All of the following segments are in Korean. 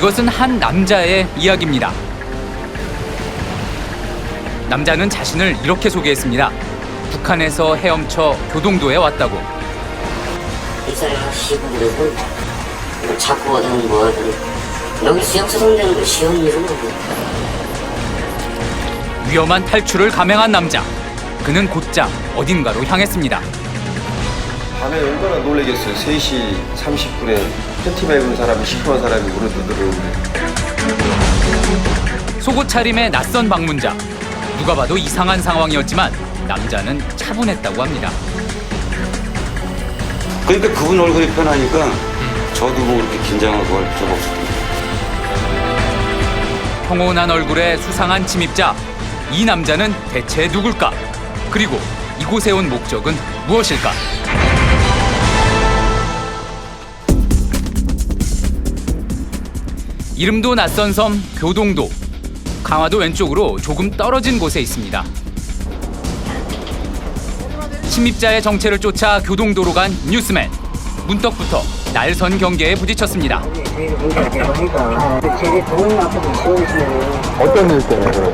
이것은 한 남자의 이야기입니다. 남자는 자신을 이렇게 소개했습니다. 북한에서 헤엄쳐 교동도에 왔다고. 일자리가 시국이라서 뭐 자꾸 하든 뭐 하든 여기 지역 수송되는 거 쉬운 일은 거고. 위험한 탈출을 감행한 남자. 그는 곧장 어딘가로 향했습니다. 밤에 얼마나 놀라겠어요. 3시 30분에 팬티만 입은 사람이 시커먼 사람이 우르르 들어오는데. 속옷 차림의 낯선 방문자. 누가 봐도 이상한 상황이었지만 남자는 차분했다고 합니다. 그러니까 그분 얼굴이 편하니까 저도 뭐 그렇게 긴장하고 할 필요가 없었던 거예요. 평온한 얼굴의 수상한 침입자. 이 남자는 대체 누굴까? 그리고 이곳에 온 목적은 무엇일까? 이름도 낯선 섬 교동도. 강화도 왼쪽으로 조금 떨어진 곳에 있습니다. 침입자의 정체를 쫓아 교동도로 간 뉴스맨. 문떡부터 날선 경계에 부딪혔습니다. 어떤 일 때문에 그러죠?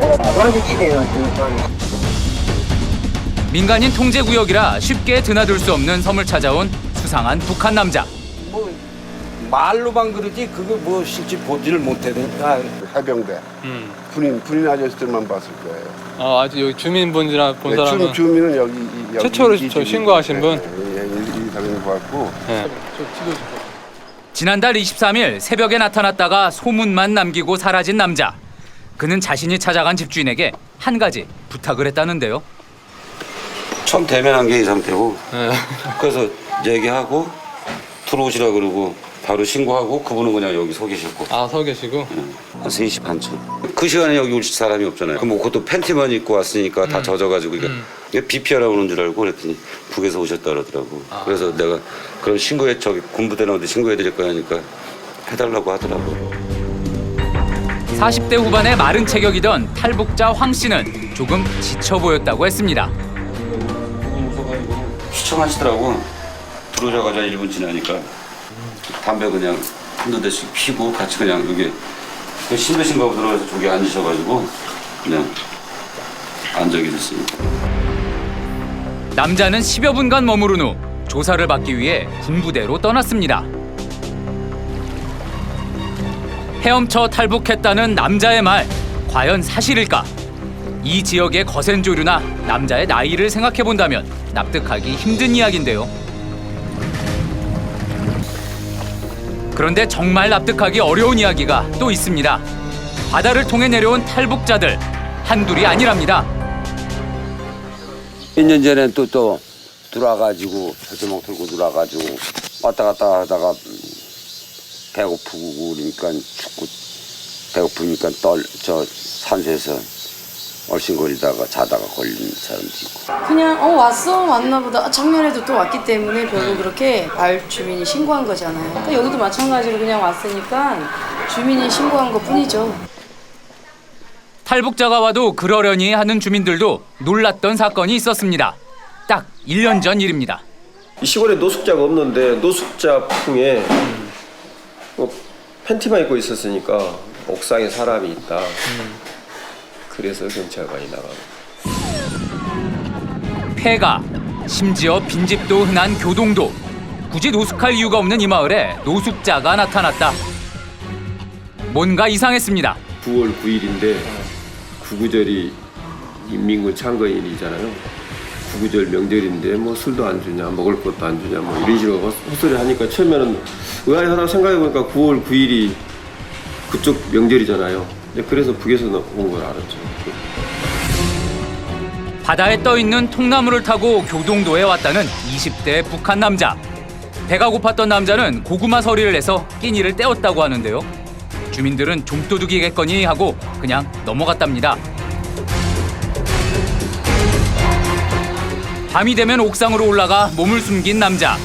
민간인 통제구역이라 쉽게 드나들 수 없는 섬을 찾아온 수상한 북한 남자. 뭐 말로만 그러지 그거 뭐 실제 보지를 못해니까. 해병대. 군인 아저씨들만 봤을 거예요. 아직 여기 주민분이나 본 사람은 주민은 여기 최초로 저 신고하신 분? 이 당연히 봤고. 네. 지난달 23일 새벽에 나타났다가 소문만 남기고 사라진 남자. 그는 자신이 찾아간 집주인에게 한 가지 부탁을 했다는데요. 처음 대면한 게 이 상태고 네. 그래서 얘기하고 들어오시라 그러고 바로 신고하고 그분은 그냥 여기 서 계셨고 서 계시고? 한 3시 반쯤 그 시간에 여기 올 사람이 없잖아요. 그럼 뭐 그것도 팬티만 입고 왔으니까 다 젖어가지고 그러니까 비 피하러 오는 줄 알고 그랬더니 북에서 오셨다 그러더라고. 그래서 내가 그럼 신고해 저기 군부대 나오는데 신고해 드릴 거야 하니까 해달라고 하더라고. 40대 후반의 마른 체격이던 탈북자 황 씨는 조금 지쳐 보였다고 했습니다. 시청하시더라고. 들어오자마자 1분 지나니까 담배 그냥 한두 대씩 피고 같이 그냥 여기 신도신가고 들어가서 저기 앉으셔가지고 그냥 앉아 계셨습니다. 남자는 10여 분간 머무른 후 조사를 받기 위해 군부대로 떠났습니다. 헤엄쳐 탈북했다는 남자의 말, 과연 사실일까? 이 지역의 거센 조류나 남자의 나이를 생각해 본다면 납득하기 힘든 이야기인데요. 그런데 정말 납득하기 어려운 이야기가 또 있습니다. 바다를 통해 내려온 탈북자들, 한둘이 아니랍니다. 몇 년 전에 또 들어와가지고 저주먹 들고 들어와가지고 왔다 갔다 하다가 배고프고 그러니까 죽고 배고프니까 저 산소에서 얼씬거리다가 자다가 걸린 사람도 있고. 그냥 왔나 보다. 작년에도 또 왔기 때문에 별로 그렇게 마을 주민이 신고한 거잖아요. 그러니까 여기도 마찬가지로 그냥 왔으니까 주민이 신고한 것뿐이죠. 탈북자가 와도 그러려니 하는 주민들도 놀랐던 사건이 있었습니다. 딱 1년 전 일입니다. 이 시골에 노숙자가 없는데 노숙자 풍에 팬티만 입고 있었으니까 옥상에 사람이 있다. 그래서 경찰관이 나가고. 폐가, 심지어 빈집도 흔한 교동도. 굳이 노숙할 이유가 없는 이 마을에 노숙자가 나타났다. 뭔가 이상했습니다. 9월 9일인데 구구절이 인민군 창거일이잖아요. 구구절 명절인데 뭐 술도 안 주냐, 먹을 것도 안 주냐, 뭐 이런 식으로 헛소리 하니까 처음에는 의아해하다가 생각해보니까 9월 9일이 그쪽 명절이잖아요. 그래서 북에서 온 걸 알았죠. 바다에 떠있는 통나무를 타고 교동도에 왔다는 20대 북한 남자. 배가 고팠던 남자는 고구마 서리를 내서 끼니를 때웠다고 하는데요. 주민들은 좀도둑이겠거니 하고 그냥 넘어갔답니다. 밤이 되면 옥상으로 올라가 몸을 숨긴 남자.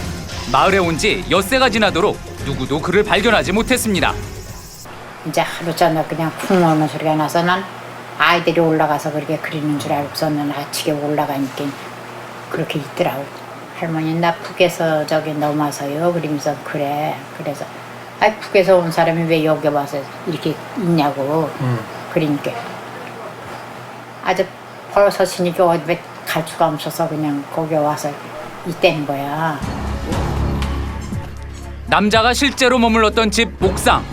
마을에 온 지 엿새가 지나도록 누구도 그를 발견하지 못했습니다. 이제 하루 전에 그냥 쿵 오는 소리가 나서 난 아이들이 올라가서 그렇게 그리는 줄 알고서는 아치게 올라가니까 그렇게 있더라고. 할머니 나 북에서 저기 넘어서요 그러면서 그래. 그래서 아, 북에서 온 사람이 왜 여기 와서 이렇게 있냐고. 그러니까 아주 벌섯이니까 어디 갈 수가 없어서 그냥 거기 와서 있다는 거야. 남자가 실제로 머물렀던 집 옥상.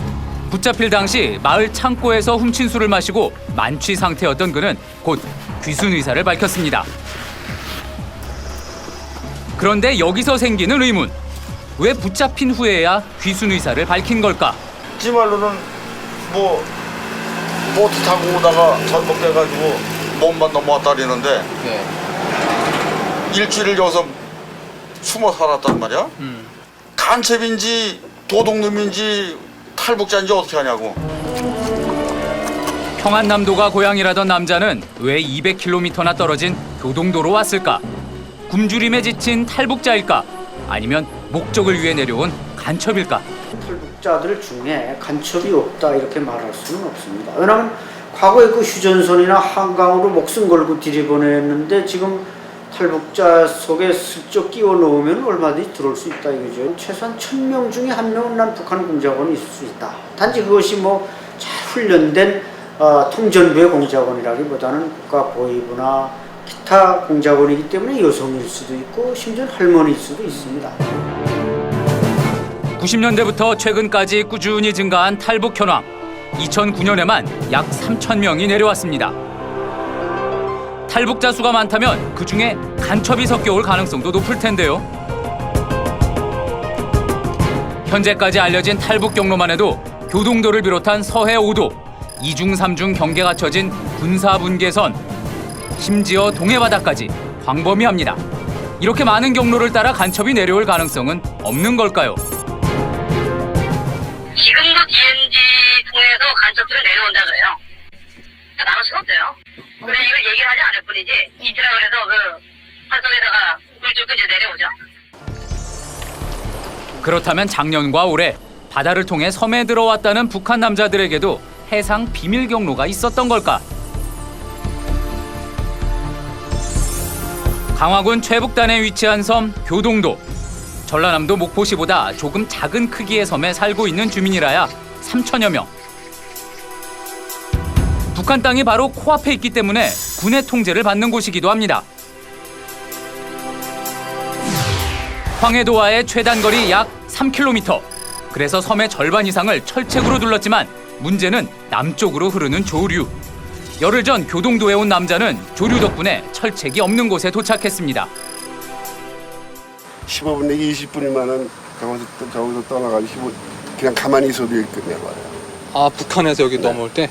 붙잡힐 당시 마을 창고에서 훔친 술을 마시고 만취 상태였던 그는 곧 귀순 의사를 밝혔습니다. 그런데 여기서 생기는 의문. 왜 붙잡힌 후에야 귀순 의사를 밝힌 걸까? 지 말로는 뭐 보트 타고 오다가 잘못돼가지고 몸만 넘어왔다 그러는데 일주일을 여기서 숨어 살았단 말이야. 간첩인지 도둑놈인지 탈북자인지 어떻게 하냐고. 평안남도가 고향이라던 남자는 왜 200km나 떨어진 교동도로 왔을까? 굶주림에 지친 탈북자일까? 아니면 목적을 위해 내려온 간첩일까? 탈북자들 중에 간첩이 없다 이렇게 말할 수는 없습니다. 왜냐하면 과거에 그 휴전선이나 한강으로 목숨 걸고 들이보냈는데 지금 탈북자 속에 슬쩍 끼워 넣으면 얼마든지 들어올 수 있다 이거죠. 최소한 1000명 중에 1명은 난 북한 공작원이 있을 수 있다. 단지 그것이 뭐 잘 훈련된 통전부의 공작원이라기보다는 국가보위부나 기타 공작원이기 때문에 여성일 수도 있고 심지어 할머니일 수도 있습니다. 90년대부터 최근까지 꾸준히 증가한 탈북 현황. 2009년에만 약 3,000명이 내려왔습니다. 탈북자 수가 많다면 그중에 간첩이 섞여올 가능성도 높을 텐데요. 현재까지 알려진 탈북 경로만 해도 교동도를 비롯한 서해 5도, 2중 3중 경계가 갖춰진 군사분계선, 심지어 동해바다까지 광범위합니다. 이렇게 많은 경로를 따라 간첩이 내려올 가능성은 없는 걸까요? 지금도 DMZ 통해서 간첩들은 내려온다 그래요. 나올 수가 없어요. 그래 이걸 얘기를 하지 않을 뿐이지 있으라 그래서 그 화성에다가 물줄고 이제 내려오죠. 그렇다면 작년과 올해 바다를 통해 섬에 들어왔다는 북한 남자들에게도 해상 비밀 경로가 있었던 걸까? 강화군 최북단에 위치한 섬 교동도. 전라남도 목포시보다 조금 작은 크기의 섬에 살고 있는 주민이라야 3,000여 명. 북한 땅이 바로 코앞에 있기 때문에 군의 통제를 받는 곳이기도 합니다. 황해도와의 최단거리 약 3km. 그래서 섬의 절반 이상을 철책으로 둘렀지만 문제는 남쪽으로 흐르는 조류. 열흘 전 교동도에 온 남자는 조류 덕분에 철책이 없는 곳에 도착했습니다. 15분 내지 20분이면은 저기서 떠나가지고 그냥 가만히 있어도 여기 끝내버려요. 아, 북한에서 여기 넘어올 때?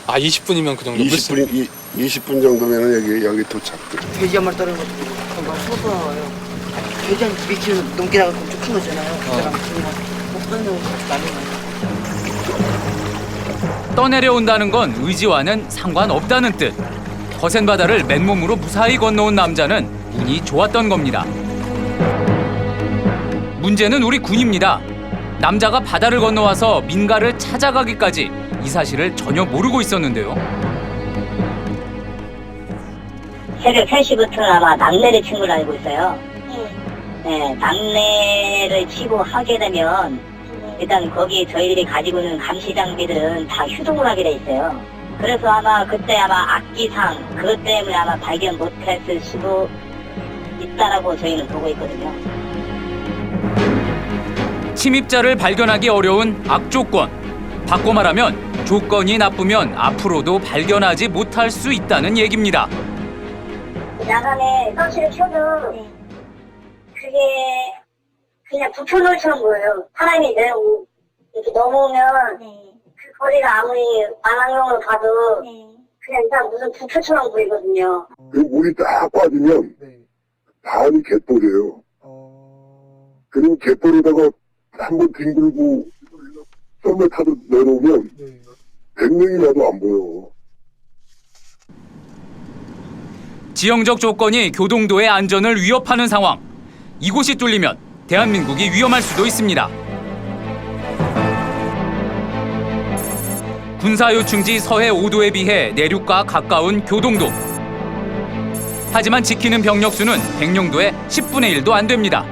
아, 20분이면 그 정도? 20분 정도면은 여기 도착돼. 돼지 한 마리 따르는 것도 금방 숨어 나와요. 돼지 한 200kg 넘게 나가고 좀 큰 거잖아요. 못 떠내려고 나는 거예요. 떠내려온다는 건 의지와는 상관없다는 뜻. 거센 바다를 맨몸으로 무사히 건너온 남자는 운이 좋았던 겁니다. 문제는 우리 군입니다. 남자가 바다를 건너와서 민가를 찾아가기까지 이 사실을 전혀 모르고 있었는데요. 새벽 3시부터 아마 낙내를 친 걸로 알고 있어요. 네, 낙내를 치고 하게 되면 일단 거기 저희들이 가지고 있는 감시 장비들은 다 휴동을 하게 돼 있어요. 그래서 아마 그때 악기상 그것 때문에 아마 발견 못했을 수도 있다라고 저희는 보고 있거든요. 침입자를 발견하기 어려운 악조건. 바꿔 말하면 조건이 나쁘면 앞으로도 발견하지 못할 수 있다는 얘기입니다. 야간에 서치를 켜도 그게 그냥 부표놀이처럼 보여요. 사람이 이렇게 넘어오면 그 거리가 아무리 망원경으로 봐도 그냥 일단 무슨 부표처럼 보이거든요. 물이 딱 빠지면 반이 갯벌이에요. 그리고 갯벌에다가 한번 뒹굴고 썸에 타도 내려오면 100명이 나도 안 보여. 지형적 조건이 교동도의 안전을 위협하는 상황. 이곳이 뚫리면 대한민국이 위험할 수도 있습니다. 군사요충지 서해 5도에 비해 내륙과 가까운 교동도. 하지만 지키는 병력 수는 백령도의 10분의 1도 안 됩니다.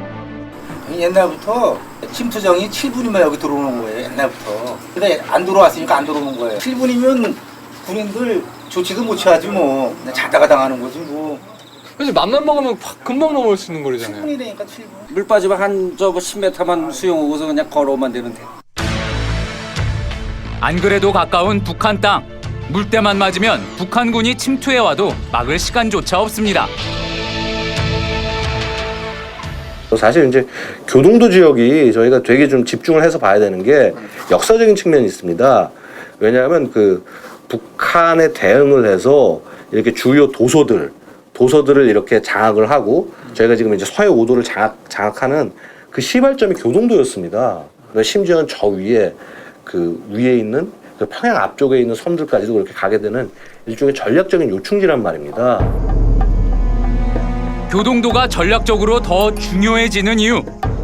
옛날부터 침투정이 7분이면 여기 들어오는 거예요, 옛날부터. 근데 안 들어왔으니까 안 들어오는 거예요. 7분이면 군인들 조치도 못 취하지 뭐. 그냥 자다가 당하는 거지 뭐. 그래서 맘만 먹으면 금방 넘어올 수 있는 거리잖아요. 7분이니까 7분. 물 빠지면 한 10m만 수영 오고서 그냥 걸어오면 되는데. 안 그래도 가까운 북한 땅. 물때만 맞으면 북한군이 침투해와도 막을 시간조차 없습니다. 사실 이제 교동도 지역이 저희가 되게 좀 집중을 해서 봐야 되는 게 역사적인 측면이 있습니다. 왜냐하면 그 북한에 대응을 해서 이렇게 주요 도서들을 이렇게 장악을 하고 저희가 지금 이제 서해 5도를 장악하는 그 시발점이 교동도였습니다. 심지어는 저 위에 그 위에 있는 그 평양 앞쪽에 있는 섬들까지도 그렇게 가게 되는 일종의 전략적인 요충지란 말입니다. 교동도가 전략적으로 더 중요해지는 이유,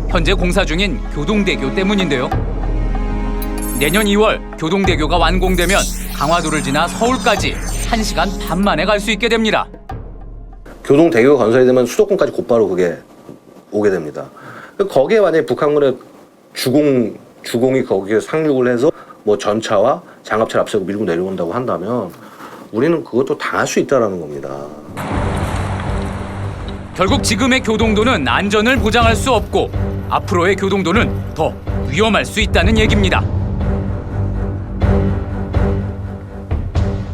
현재 공사 중인 교동대교 때문인데요. 내년 2월 교동대교가 완공되면 강화도를 지나 서울까지 1시간 반 만에 갈 수 있게 됩니다. 교동대교가 건설이 되면 수도권까지 곧바로 그게 오게 됩니다. 거기에 만약에 북한군의 주공이 거기에 상륙을 해서 뭐 전차와 장갑차를 앞세우고 밀고 내려온다고 한다면 우리는 그것도 당할 수 있다는 겁니다. 결국 지금의 교동도는 안전을 보장할 수 없고 앞으로의 교동도는 더 위험할 수 있다는 얘기입니다.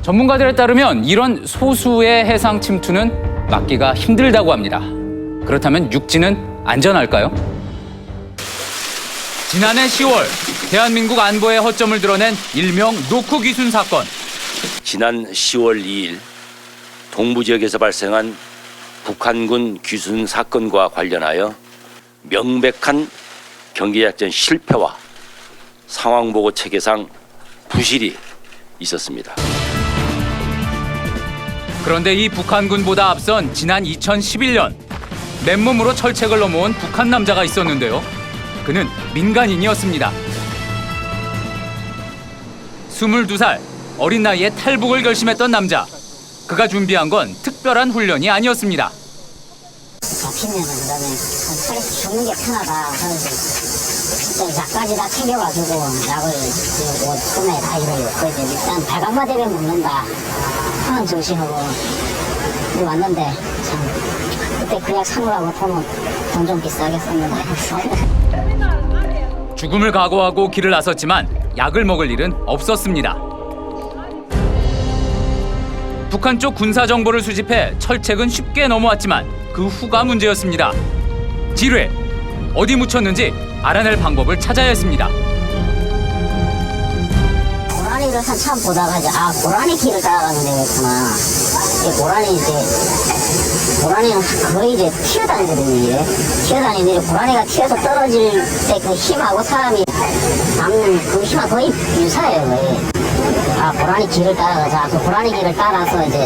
전문가들에 따르면 이런 소수의 해상 침투는 막기가 힘들다고 합니다. 그렇다면 육지는 안전할까요? 지난해 10월 대한민국 안보의 허점을 드러낸 일명 노크 귀순 사건. 지난 10월 2일 동부 지역에서 발생한 북한군 귀순 사건과 관련하여 명백한 경계작전 실패와 상황보고 체계상 부실이 있었습니다. 그런데 이 북한군보다 앞선 지난 2011년 맨몸으로 철책을 넘어온 북한 남자가 있었는데요. 그는 민간인이었습니다. 22살, 어린 나이에 탈북을 결심했던 남자. 그가 준비한 건 특별한 훈련이 아니었습니다. 잡히면 그다음에 죽는 게 편하다 하면서 약까지 다 챙겨가지고 약을 옷 소매 다 이러고 그래서 일단 발각만 되면 먹는다 하는 정신으로 왔는데 참 그때 그 약 사느라고 보면 돈 좀 비싸게 썼는데 죽음을 각오하고 길을 나섰지만 약을 먹을 일은 없었습니다. 북한 쪽 군사 정보를 수집해 철책은 쉽게 넘어왔지만 그 후가 문제였습니다. 지뢰, 어디 묻혔는지 알아낼 방법을 찾아야 했습니다. 고라니를 한참 보다가 이제 고라니 길을 따라가는 데였구나. 고라니는 거의 이제 튀어다니거든요. 튀어다니는데 고라니가 튀어서 떨어질 때 그 힘하고 사람이 남는 그 힘하고 거의 유사해요. 거의. 고라니 길을 따라가자. 그 고라니 길을 따라서 이제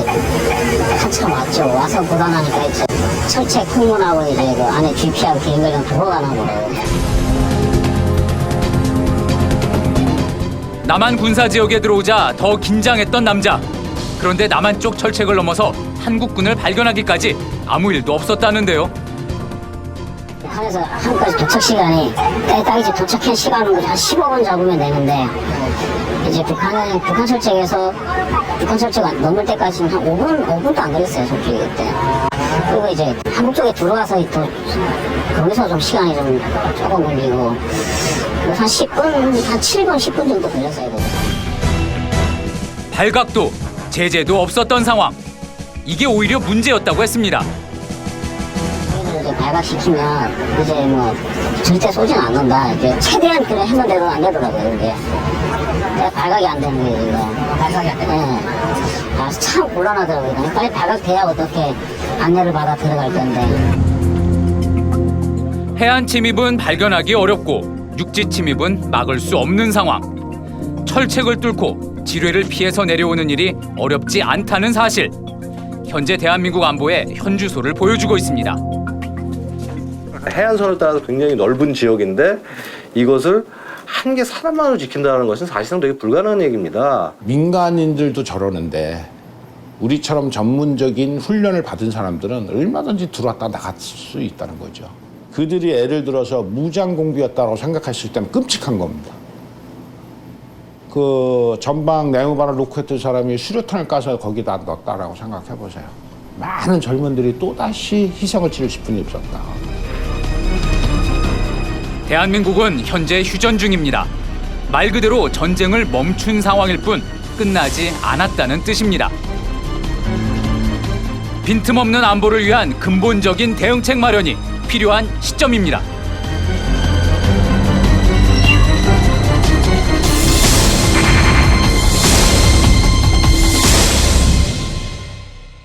한참 왔죠. 와서 보다 나니까 이제 철책 풍문하고 이제 그 안에 GP하고 비행기랑 돌아가는 거예요. 남한 군사 지역에 들어오자 더 긴장했던 남자. 그런데 남한 쪽 철책을 넘어서 한국군을 발견하기까지 아무 일도 없었다는데요. 북한에서 한국까지 도착 시간이 딱 이제 도착한 시간은 한 15분 잡으면 되는데 이제 북한 철책에서 북한 철책 넘을 때까지는 한 5분도 안 걸렸어요, 솔직히 그때. 그리고 이제 한국 쪽에 들어와서 또 거기서 좀 시간이 좀 조금 걸리고 한 10분, 한 7분, 10분 정도 걸렸어요. 발각도 제재도 없었던 상황. 이게 오히려 문제였다고 했습니다. 이제 발각시키면 이제 뭐 절대 쏘진 않는다. 이제 최대한 그래 했는데도 안 되더라고요. 이게 발각이 안 되는 거예요. 이거. 발각이 안 되네. 네. 참 곤란하더라고요. 빨리 발각돼야 어떻게 안내를 받아 들어갈 건데. 해안 침입은 발견하기 어렵고 육지 침입은 막을 수 없는 상황. 철책을 뚫고 지뢰를 피해서 내려오는 일이 어렵지 않다는 사실. 현재 대한민국 안보의 현주소를 보여주고 있습니다. 해안선을 따라서 굉장히 넓은 지역인데 이것을 한 개 사람만으로 지킨다는 것은 사실상 되게 불가능한 얘기입니다. 민간인들도 저러는데 우리처럼 전문적인 훈련을 받은 사람들은 얼마든지 들어왔다 나갈 수 있다는 거죠. 그들이 예를 들어서 무장 공비였다고 생각했을 때는 끔찍한 겁니다. 그 전방 내무반을 놓고 했던 사람이 수류탄을 까서 거기다 넣었다라고 생각해 보세요. 많은 젊은들이 또다시 희생을 치를 싶은 일이 없었다. 대한민국은 현재 휴전 중입니다. 말 그대로 전쟁을 멈춘 상황일 뿐 끝나지 않았다는 뜻입니다. 빈틈없는 안보를 위한 근본적인 대응책 마련이 필요한 시점입니다.